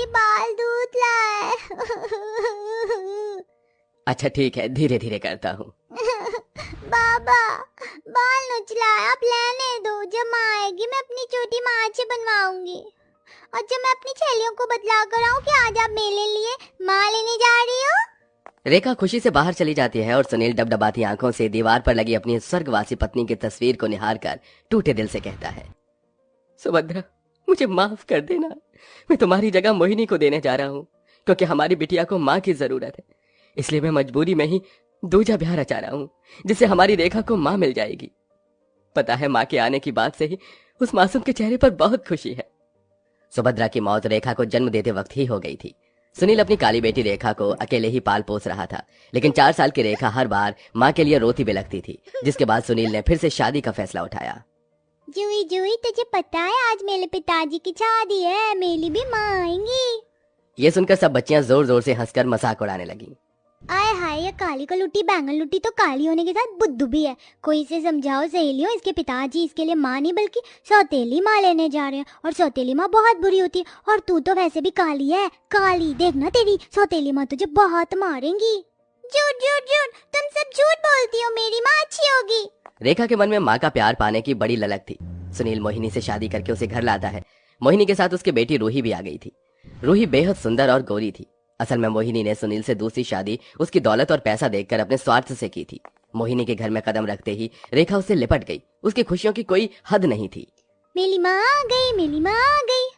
बाल दूध लाए। अच्छा ठीक है, धीरे धीरे करता हूँ। बाबा, बाल नुचलाए, आप लेने दो। जब माँ आएगी मैं अपनी छोटी माँ से बनवाऊंगी। और जब मैं अपनी छेलियों को बतला कर आऊँ कि आज आप मेले लिए माँ लेने जा रही हो। रेखा खुशी से बाहर चली जाती है और सुनील डबडबाती आंखों से दीवार पर लगी अपनी स्वर्गवासी पत्नी की तस्वीर को निहार कर टूटे दिल से कहता है, सुभद्रा मुझे माफ कर देना। मैं तुम्हारी जगह मोहिनी को देने जा रहा हूँ, क्योंकि हमारी बिटिया को माँ की जरूरत है। इसलिए मैं मजबूरी में ही दूजा ब्याह रचा रहा हूँ, जिससे हमारी रेखा को माँ मिल जाएगी। पता है, माँ के आने की बात से ही उस मासूम के चेहरे पर बहुत खुशी है। सुभद्रा की मौत रेखा को जन्म देते वक्त ही हो गई थी। सुनील अपनी काली बेटी रेखा को अकेले ही पाल पोस रहा था, लेकिन 4 साल की रेखा हर बार माँ के लिए रोती बिलखती थी, जिसके बाद सुनील ने फिर से शादी का फैसला उठाया। जूही जूही, तुझे पता है आज मेरे पिताजी की शादी है, मेरी भी माँ आएंगी। ये सुनकर सब बच्चियां जोर जोर से हंसकर मजाक उड़ाने लगी। आय हाय, ये काली को लुटी बैंगन लुटी तो काली होने के साथ बुद्धू भी है। कोई इसे समझाओ सहेलियों, इसके पिताजी इसके लिए माँ नहीं बल्कि सौतेली माँ लेने जा रहे हैं, और सौतेली माँ बहुत बुरी होती है। और तू तो वैसे भी काली है, काली देखना, तेरी सौतेली माँ तुझे बहुत मारेंगी। झूठ झूठ झूठ, तुम सब झूठ बोलती हो, मेरी माँ अच्छी होगी। रेखा के मन में माँ का प्यार पाने की बड़ी ललक थी। सुनील मोहिनी से शादी करके उसे घर लाता है। मोहिनी के साथ उसकी बेटी रूही भी आ गई थी। रूही बेहद सुंदर और गोरी थी। असल में मोहिनी ने सुनील से दूसरी शादी उसकी दौलत और पैसा देखकर अपने स्वार्थ से की थी। मोहिनी के घर में कदम रखते ही रेखा उससे लिपट गई। उसकी खुशियों की कोई हद नहीं थी। मेरी माँ आ गई, मेरी माँ आ गई।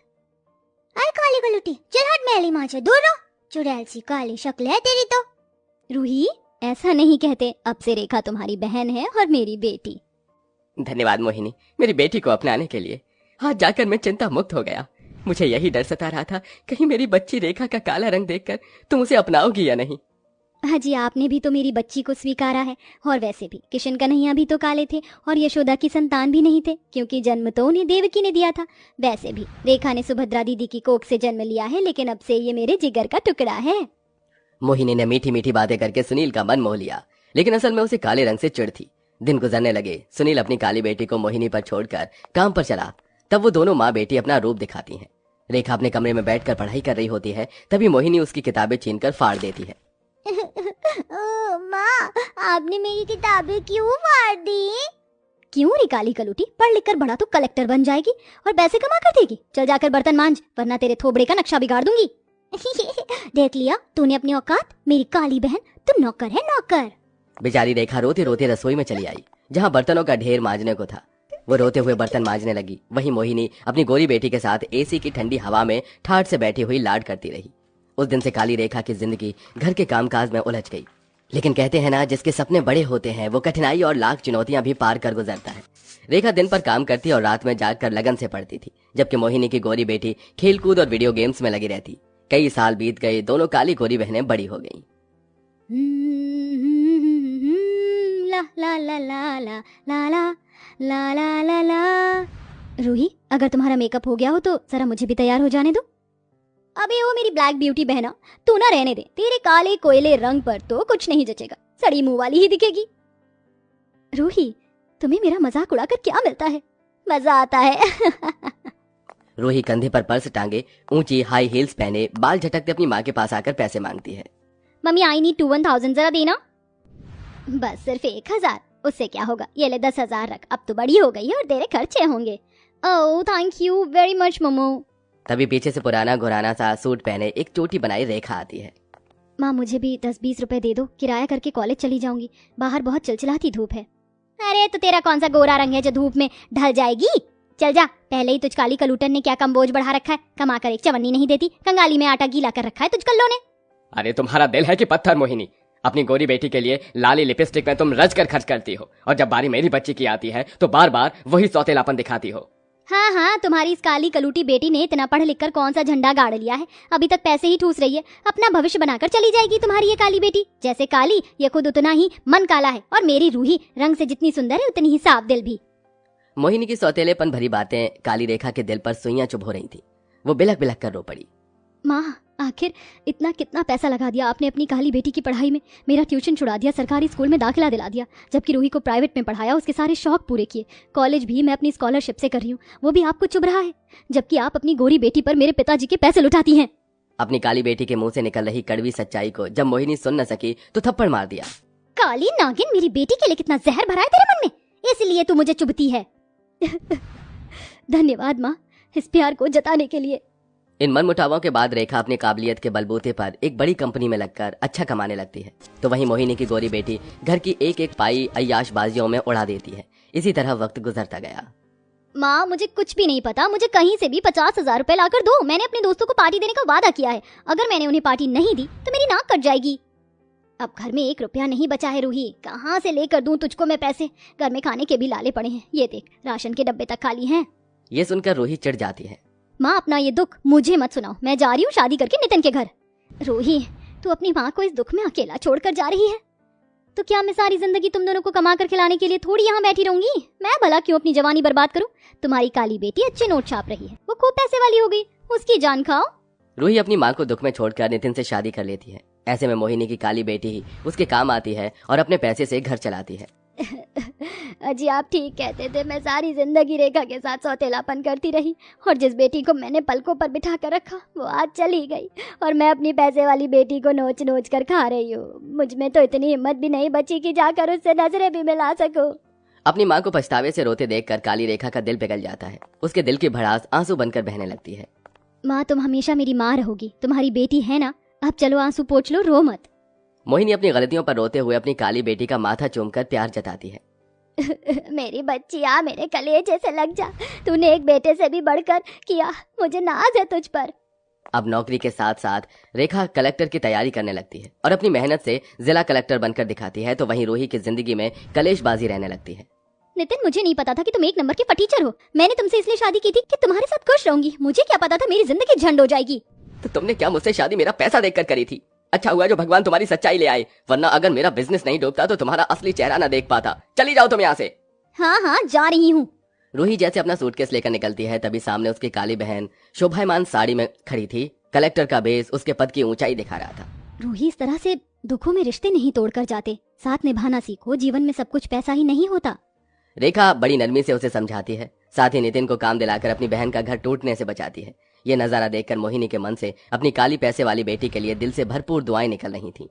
अरे काली को लुटी, चल हट मेरी माँ से दूर रहो। चुड़ैल सी काली शक्ल है तेरी तो। रूही, ऐसा नहीं कहते, अब से रेखा तुम्हारी बहन है और मेरी बेटी। धन्यवाद मोहिनी, मेरी बेटी को अपनाने के लिए। आज जाकर मैं चिंता मुक्त हो गया। मुझे यही डर सता रहा था, कहीं मेरी बच्ची रेखा का काला रंग देखकर तुम उसे अपनाओगी या नहीं। हाजी, आपने भी तो मेरी बच्ची को स्वीकारा है। और वैसे भी किशन कन्हैया भी तो काले थे और यशोदा की संतान भी नहीं थे, क्योंकि जन्म तो उन्हें देवकी ने दिया था। वैसे भी रेखा ने सुभद्रा दीदी की कोख से जन्म लिया है, लेकिन अब से ये मेरे जिगर का टुकड़ा है। मोहिनी ने मीठी मीठी बातें करके सुनील का मन मोह लिया, लेकिन असल में उसे काले रंग से चिढ़ थी। दिन गुजरने लगे। सुनील अपनी काली बेटी को मोहिनी पर छोड़कर काम पर चला। तब वो दोनों माँ बेटी अपना रूप दिखाती हैं। रेखा अपने कमरे में बैठकर पढ़ाई कर रही होती है, तभी मोहिनी उसकी किताबें छीनकर फाड़ देती है। माँ, आपने मेरी किताबें क्यों फाड़ दी? क्यों रे काली कलूटी, पढ़ लिख कर बड़ा तो कलेक्टर बन जाएगी और पैसे कमा कर देगी। चल जाकर बर्तन मांज, वरना तेरे थोबड़े का नक्शा बिगाड़ दूंगी। देख लिया तूने अपनी औकात, मेरी काली बहन, तू नौकर है नौकर। बेचारी रेखा रोते रोते रसोई में चली आई, जहाँ बर्तनों का ढेर मांजने को था। वो रोते हुए बर्तन मांजने लगी। वहीं मोहिनी अपनी गोरी बेटी के साथ एसी की ठंडी हवा में ठाठ से बैठी हुई लाड करती रही। उस दिन से काली रेखा की जिंदगी घर के कामकाज में उलझ गई। लेकिन कहते हैं ना, जिसके सपने बड़े होते हैं वो कठिनाई और लाख चुनौतियां भी पार कर गुजरता है। रेखा दिन पर काम करती और रात में जागकर लगन से पढ़ती थी, जबकि मोहिनी की गोरी बेटी खेलकूद और वीडियो गेम्स में लगी रहती। कई साल बीत गए, दोनों काली गोरी बहनें बड़ी हो गईं। ला ला ला ला ला ला ला ला ला ला ला। रूही, अगर तुम्हारा मेकअप हो गया हो तो जरा मुझे भी तैयार हो जाने दो। अबे वो मेरी ब्लैक ब्यूटी बहना, तू ना रहने दे, तेरे काले कोयले रंग पर तो कुछ नहीं जचेगा, सड़ी मुंह वाली ही दिखेगी। रूही, तुम्हें मेरा मजाक उड़ाकर क्या मिलता है? मजा आता है। रूही कंधे पर पर्स टांगे, ऊंची हाई हील्स पहने, बाल झटकते अपनी माँ के पास आकर पैसे मांगती है। मम्मी, आई नीड 2,1000 जरा देना। बस सिर्फ 1,000, उससे क्या होगा, ये ले 10,000 रख, अब तो बड़ी हो गई है और तेरे खर्चे होंगे। Oh thank you very much मम्मू। तभी पीछे से पुराना घुराना सा सूट पहने एक चोटी बनाई रेखा आती है। माँ, मुझे भी 10-20 रुपए दे दो, किराया करके कॉलेज चली जाऊंगी, बाहर बहुत चिलचिलाती धूप है। अरे तो तेरा कौन सा गोरा रंग है जो धूप में ढल जाएगी? चल जा, पहले ही तुझ काली कलूटन ने क्या कम बोझ बढ़ा रखा है, कमा कर एक चवन्नी नहीं देती, कंगाली में आटा गीला कर रखा है तुझ कल्लों ने। अरे तुम्हारा दिल है कि पत्थर मोहिनी? अपनी गोरी बेटी के लिए लाली लिपस्टिक में तुम रज कर खर्च करती हो, और जब बारी मेरी बच्ची की आती है तो बार बार वही सौतेलापन दिखाती हो। हाँ हाँ, तुम्हारी इस काली कलूटी बेटी ने इतना पढ़ लिख कर कौन सा झंडा गाड़ लिया है, अभी तक पैसे ही ठूस रही है। अपना भविष्य बनाकर चली जाएगी तुम्हारी ये काली बेटी। जैसे काली, ये खुद उतना ही मन काला है, और मेरी रूही रंग से जितनी सुंदर है उतनी ही साफ दिल भी। मोहिनी की सौतेलेपन भरी बातें काली रेखा के दिल पर सुइयां चुभ हो रही थी। वो बिलख बिलख कर रो पड़ी। माँ, आखिर इतना कितना पैसा लगा दिया आपने अपनी काली बेटी की पढ़ाई में। मेरा ट्यूशन छुड़ा दिया, सरकारी स्कूल में दाखिला दिला दिया, जबकि रूही को प्राइवेट में पढ़ाया, उसके सारे शौक पूरे किए। कॉलेज भी मैं अपनी स्कॉलरशिप से कर रही हूँ, वो भी आपको चुभ रहा है, जबकि आप अपनी गोरी बेटी पर मेरे पिताजी के पैसे लुटाती हैं। अपनी काली बेटी के मुंह से निकल रही कड़वी सच्चाई को जब मोहिनी सुन न सकी तो थप्पड़ मार दिया। काली नागिन, मेरी बेटी के लिए कितना जहर भरा है तेरे मन में, इसलिए तू मुझे चुभती है। धन्यवाद माँ, इस प्यार को जताने के लिए। इन मनमुटावों के बाद रेखा अपनी काबिलियत के बलबूते पर एक बड़ी कंपनी में लगकर अच्छा कमाने लगती है, तो वहीं मोहिनी की गोरी बेटी घर की एक एक पाई अय्याशबाजियों में उड़ा देती है। इसी तरह वक्त गुजरता गया। माँ, मुझे कुछ भी नहीं पता, मुझे कहीं से भी 50,000 रुपए लाकर दो। मैंने अपने दोस्तों को पार्टी देने का वादा किया है, अगर मैंने उन्हें पार्टी नहीं दी तो मेरी नाक कट जाएगी। अब घर में 1 रुपया नहीं बचा है रूही, कहाँ से लेकर दूं तुझको मैं पैसे? घर में खाने के भी लाले पड़े हैं, ये देख राशन के डब्बे तक खाली हैं। ये सुनकर रूही चिढ़ जाती है। माँ, अपना ये दुख मुझे मत सुनाओ, मैं जा रही हूँ शादी करके नितिन के घर। रूही, तू अपनी माँ को इस दुख में अकेला छोड़कर जा रही है, तो क्या मैं सारी जिंदगी तुम दोनों को कमा कर खिलाने के लिए थोड़ी यहाँ बैठी रहूंगी? मैं भला क्यों अपनी जवानी बर्बाद करूं? तुम्हारी काली बेटी अच्छे नोट छाप रही है, वो खूब पैसे वाली हो गई, उसकी जान खाओ। रूही अपनी माँ को दुख में छोड़कर नितिन से शादी कर लेती है। ऐसे में मोहिनी की काली बेटी ही उसके काम आती है और अपने पैसे से घर चलाती है। अजी, आप ठीक कहते थे, मैं सारी जिंदगी रेखा के साथ सौतेलापन करती रही, और जिस बेटी को मैंने पलकों पर बिठा कर रखा वो आज चली गई, और मैं अपनी पैसे वाली बेटी को नोच नोच कर खा रही हूँ। मुझ में तो इतनी हिम्मत भी नहीं बची कि जाकर उससे नजरें भी मिला सकूं। अपनी माँ को पछतावे से रोते देखकर काली रेखा का दिल पिघल जाता है। उसके दिल की भड़ास आंसू बनकर बहने लगती है। माँ, तुम हमेशा मेरी माँ रहोगी, तुम्हारी बेटी है ना, अब चलो आंसू पोंछ लो, रो मत। मोहिनी अपनी गलतियों पर रोते हुए अपनी काली बेटी का माथा चूमकर प्यार जताती है। मेरी बच्चिया, मेरे कलेजे से लग जा, तूने एक बेटे से भी बढ़कर किया, मुझे नाज है तुझ पर। अब नौकरी के साथ साथ रेखा कलेक्टर की तैयारी करने लगती है और अपनी मेहनत से जिला कलेक्टर बनकर दिखाती है, तो वहीं रूही की जिंदगी में कलेशबाजी रहने लगती है। नितिन, मुझे नहीं पता था कि तुम 1 नंबर की फटीचर हो। मैंने तुमसे इसलिए शादी की थी कि तुम्हारे साथ खुश रहूंगी, मुझे क्या पता था मेरी जिंदगी झंड हो जाएगी। तो तुमने क्या मुझसे शादी मेरा पैसा देखकर करी थी? अच्छा हुआ जो भगवान तुम्हारी सच्चाई ले आए, वरना अगर मेरा बिजनेस नहीं डूबता तो तुम्हारा असली चेहरा न देख पाता। चली जाओ तुम यहाँ से। हाँ हाँ, जा रही हूँ। रूही जैसे अपना सूटकेस लेकर निकलती है, तभी सामने उसकी काली बहन शोभायमान साड़ी में खड़ी थी। कलेक्टर का बेस उसके पद की ऊंचाई दिखा रहा था। रूही, इस तरह से दुखों में रिश्ते नहीं तोड़कर जाते, साथ निभाना सीखो, जीवन में सब कुछ पैसा ही नहीं होता। रेखा बड़ी नरमी से उसे समझाती है, साथ ही नितिन को काम दिलाकर अपनी बहन का घर टूटने से बचाती है। ये नजारा देखकर मोहिनी के मन से अपनी काली पैसे वाली बेटी के लिए दिल से भरपूर दुआएं निकल रही थी।